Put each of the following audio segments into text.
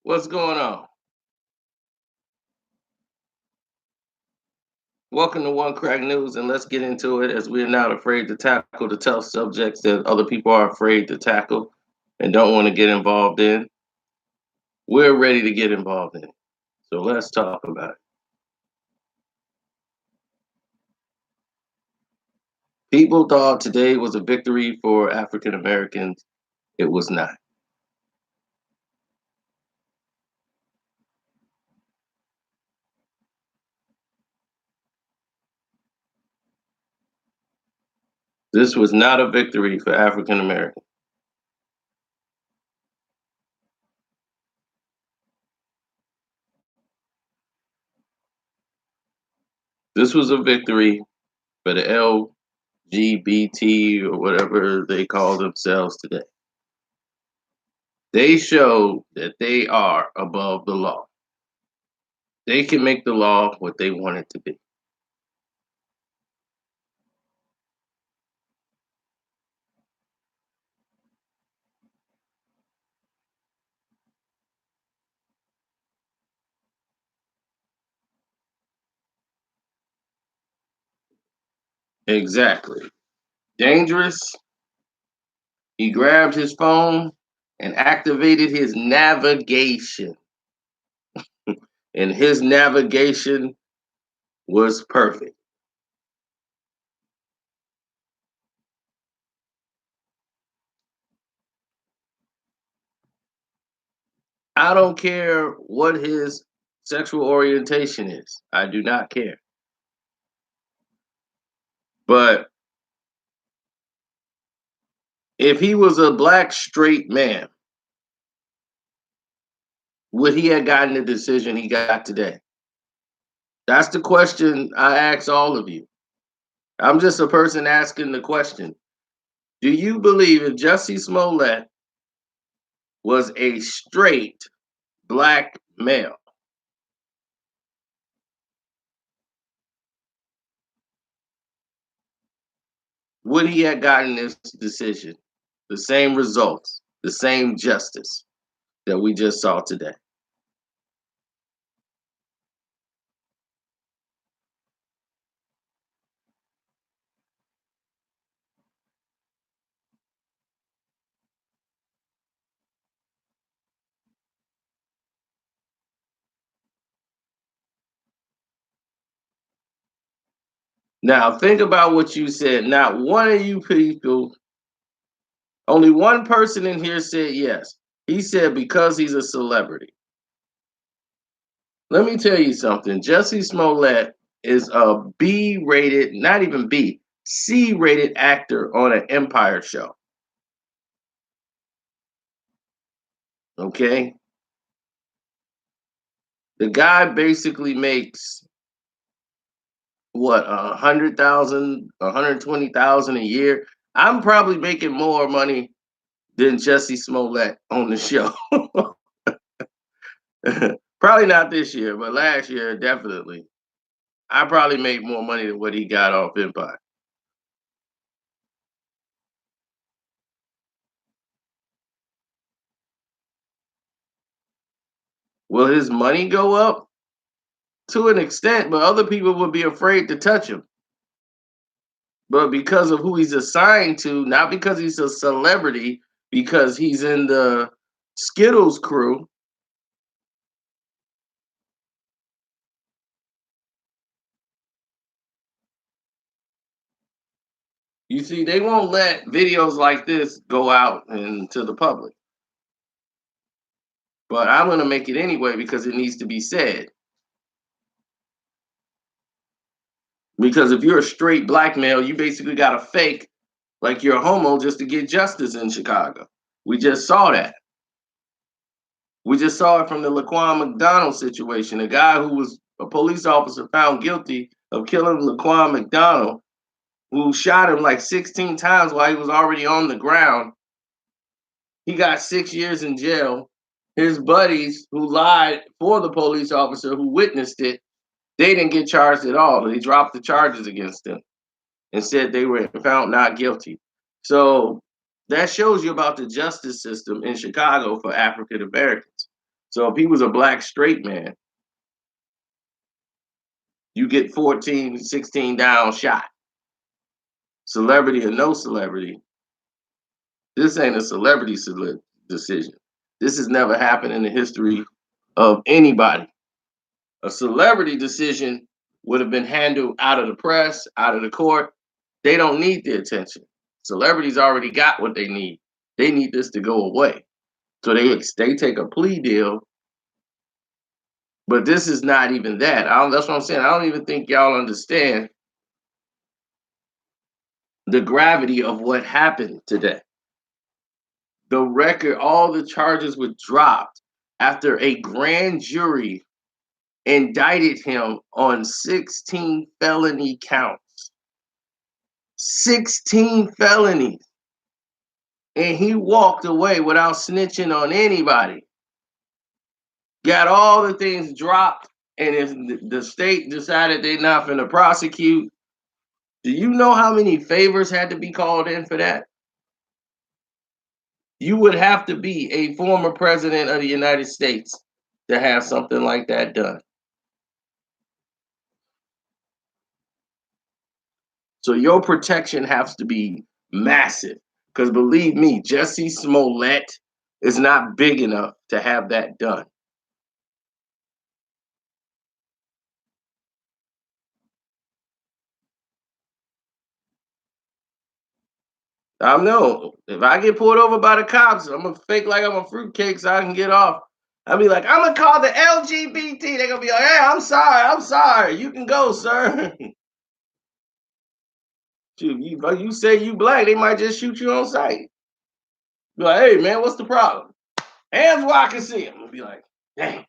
What's going on? Welcome to One Crack News, and let's get into it as we are not afraid to tackle the tough subjects that other people are afraid to tackle and don't want to get involved in. We're ready to get involved in it. So let's talk about it. People thought today was a victory for African Americans. It was not. This was not a victory for African Americans. This was a victory for the LGBT or whatever they call themselves today. They showed that they are above the law. They can make the law what they want it to be. Exactly. Dangerous. He grabbed his phone and activated his navigation. And his navigation was perfect. I don't care what his sexual orientation is. I do not care. But if he was a black straight man, would he have gotten the decision he got today? That's the question I ask all of you. I'm just a person asking the question. Do you believe if Jussie Smollett was a straight black male, would he have gotten this decision, the same results, the same justice that we just saw today? Now, think about what you said. Not one of you people, only one person in here said yes. He said because he's a celebrity. Let me tell you something. Jussie Smollett is a B rated, not even B, C rated actor on an Empire show. Okay. The guy basically makes what, 100,000, 120,000 a year. I'm probably making more money than Jussie Smollett on the show. Probably not this year, but last year definitely. I probably made more money than what he got off Empire. Will his money go up? To an extent, but other people would be afraid to touch him. But because of who he's assigned to, not because he's a celebrity, because he's in the Skittles crew. You see, they won't let videos like this go out into the public. But I'm going to make it anyway because it needs to be said. Because if you're a straight black male, you basically got to fake like you're a homo just to get justice in Chicago. We just saw that. We just saw it from the Laquan McDonald situation. A guy who was a police officer found guilty of killing Laquan McDonald, who shot him like 16 times while he was already on the ground. He got 6 years in jail. His buddies who lied for the police officer who witnessed it, they didn't get charged at all. They dropped the charges against them and said they were found not guilty. So that shows you about the justice system in Chicago for African Americans. So if he was a black straight man, you get 14, 16 down shot. Celebrity or no celebrity, this ain't a celebrity decision. This has never happened in the history of anybody. A celebrity decision would have been handled out of the press, out of the court. They don't need the attention. Celebrities already got what they need. They need this to go away. So they take a plea deal, but this is not even that. That's what I'm saying. I don't even think y'all understand the gravity of what happened today. The record, all the charges were dropped after a grand jury indicted him on 16 felony counts. 16 felonies. And he walked away without snitching on anybody. Got all the things dropped, and if the state decided they're not going to prosecute, do you know how many favors had to be called in for that? You would have to be a former president of the United States to have something like that done. So your protection has to be massive. Because believe me, Jussie Smollett is not big enough to have that done. I know if I get pulled over by the cops, I'm gonna fake like I'm a fruitcake so I can get off. I'll be like, I'm gonna call the LGBT. They're gonna be like, hey, I'm sorry. You can go, sir. Shoot, you say you black, they might just shoot you on sight. Be like, hey man, what's the problem? Hands where I can see them. I'll be like, dang.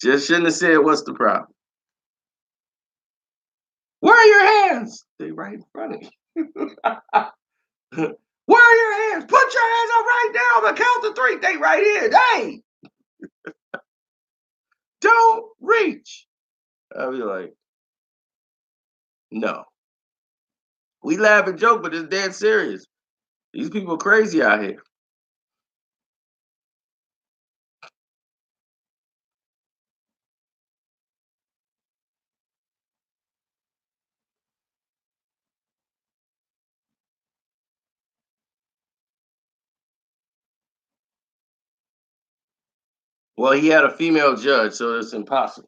Just shouldn't have said what's the problem. Where are your hands? They right in front of you. Where are your hands? Put your hands up right now. The count to three. They right here. Hey, don't reach. I'll be like, no. We laugh and joke, but it's dead serious. These people are crazy out here. Well, he had a female judge, so it's impossible.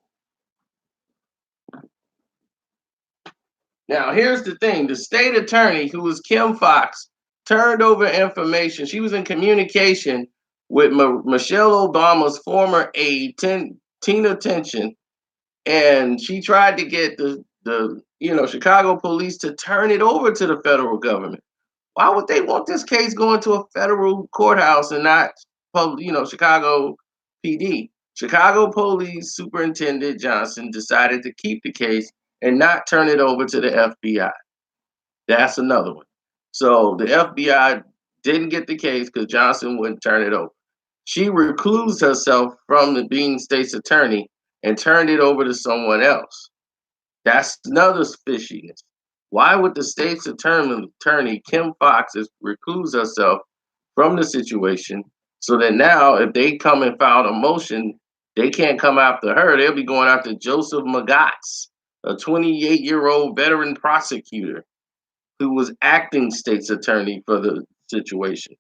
Now, here's the thing: the state attorney, who was Kim Fox, turned over information. She was in communication with Michelle Obama's former aide, Tina Tension, and she tried to get the Chicago police to turn it over to the federal government. Why would they want this case going to a federal courthouse and not Chicago PD? Chicago Police Superintendent Johnson decided to keep the case and not turn it over to the FBI. That's another one. So the FBI didn't get the case because Johnson wouldn't turn it over. She reclused herself from the being state's attorney and turned it over to someone else. That's another fishiness. Why would the state's attorney, Kim Fox, recluse herself from the situation so that now if they come and file a motion, they can't come after her. They'll be going after Joseph Magatz, a 28-year-old veteran prosecutor who was acting state's attorney for the situation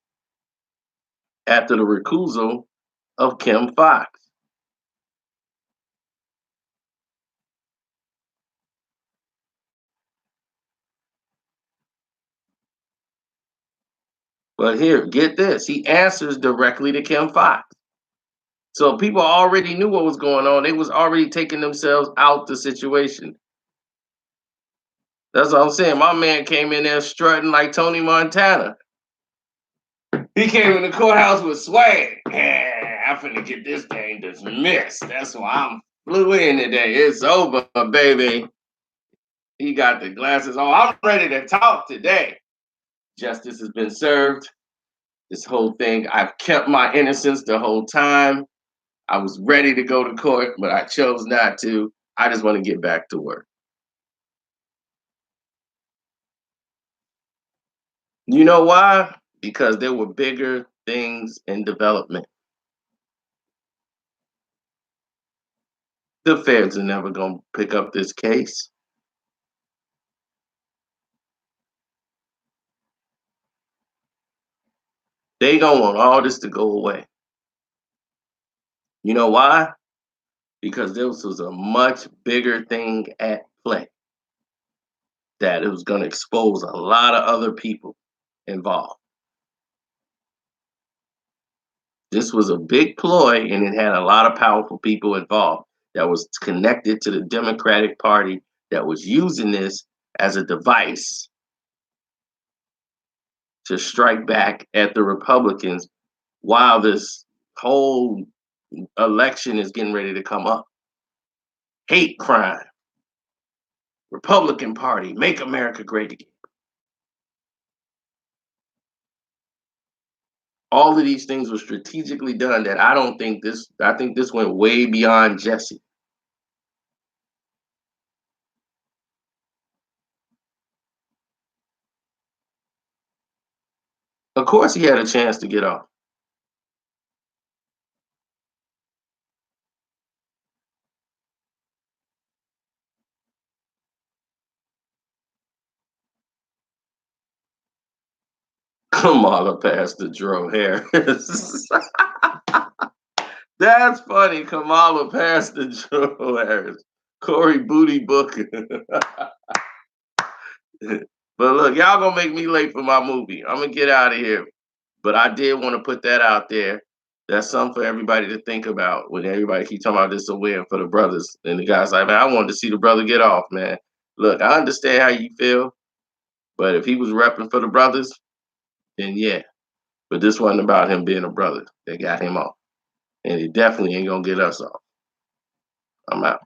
after the recusal of Kim Fox. But here, get this. He answers directly to Kim Fox. So people already knew what was going on. They was already taking themselves out the situation. That's what I'm saying. My man came in there strutting like Tony Montana. He came in the courthouse with swag. Yeah, I'm finna get this thing dismissed. That's why I'm flew in today. It's over, baby. He got the glasses on. I'm ready to talk today. Justice has been served. This whole thing, I've kept my innocence the whole time. I was ready to go to court, but I chose not to. I just want to get back to work. You know why? Because there were bigger things in development. The feds are never gonna pick up this case. They gonna want all this to go away. You know why? Because this was a much bigger thing at play that it was gonna expose a lot of other people involved. This was a big ploy, and it had a lot of powerful people involved that was connected to the Democratic Party that was using this as a device to strike back at the Republicans while this whole election is getting ready to come up. Hate crime, Republican Party, make America great again. All of these things were strategically done that I don't think this, I think this went way beyond Jussie. Of course, he had a chance to get off. Kamala passed the Joe Harris. That's funny. Kamala passed the Joe Harris. Corey Booty Booker. But look, y'all gonna make me late for my movie. I'm gonna get out of here. But I did want to put that out there. That's something for everybody to think about when everybody keep talking about this a win for the brothers. And the guy's like, man, I wanted to see the brother get off, man. Look, I understand how you feel, but if he was repping for the brothers, then yeah. But this wasn't about him being a brother that got him off. And it definitely ain't gonna get us off. I'm out.